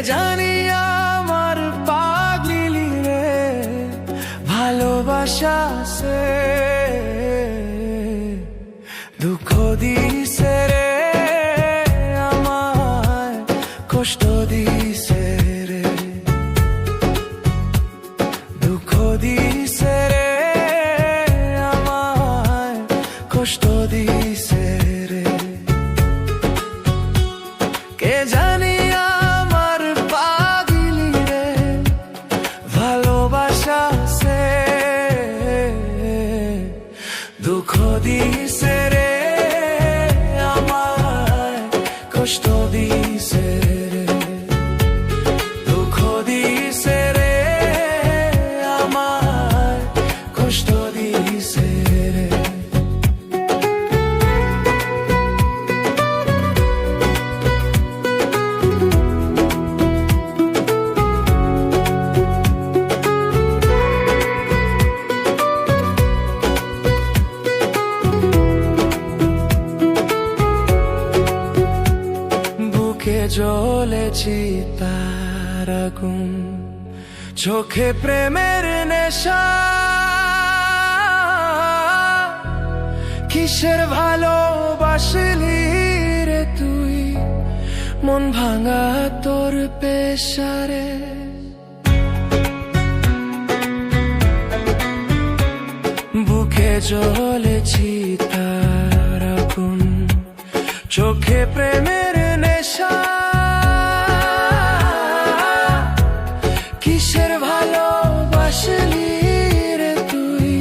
জানি আমার পাগলি রে ভালোবাসা সে দুঃখ দিছে রে আমায় কষ্ট দিছে রে দুঃখ দিছে রে আমায় কষ্ট দিছে রে কে জানি আমার পাগলি রে ভালোবাসা সে দুঃখ দিছে রে আমায় কষ্ট দিছে রে দুঃখ দিছে রে আমায় কষ্ট দিছে রে জ্বলেছি তার আগুন চোখে প্রেমের নেশা কিসের ভালোবাসলি রে তুই মন ভাঙা তোর পেশারে বুকে জ্বলেছি তার আগুন চোখে প্রেমের নেশা কিসের ভালোবাসলি রে তুই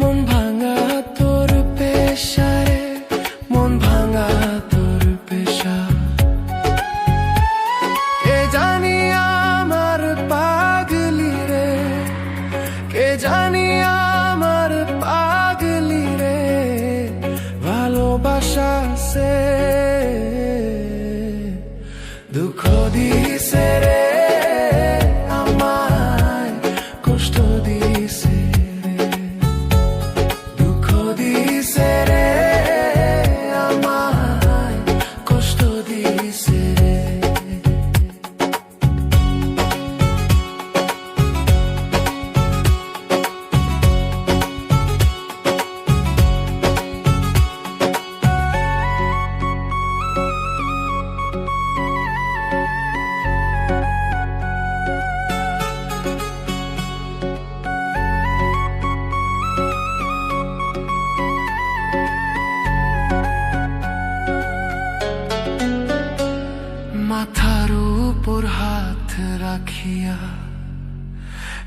মন ভাঙা তোর পেশারে মন ভাঙা তোর পেশা কে জানি আমার পাগলি রে কে জানি আমার পাগলি রে ভালোবাসা সে দুঃখ দিছে রে আমায় কষ্ট দিছে রে দুঃখ দিছে রে আমায় কষ্ট দিছে রে মাথার উপর হাত রাখিয়া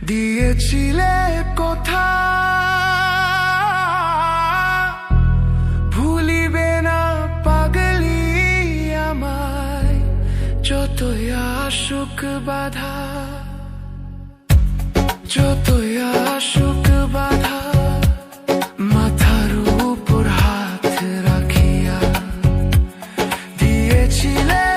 দিয়েছিলে কথা ভুলিবে না পাগলি আমায় যতই আসুক বাধা যতই আসুক বাধা মাথার উপর হাত রাখিয়া দিয়েছিলে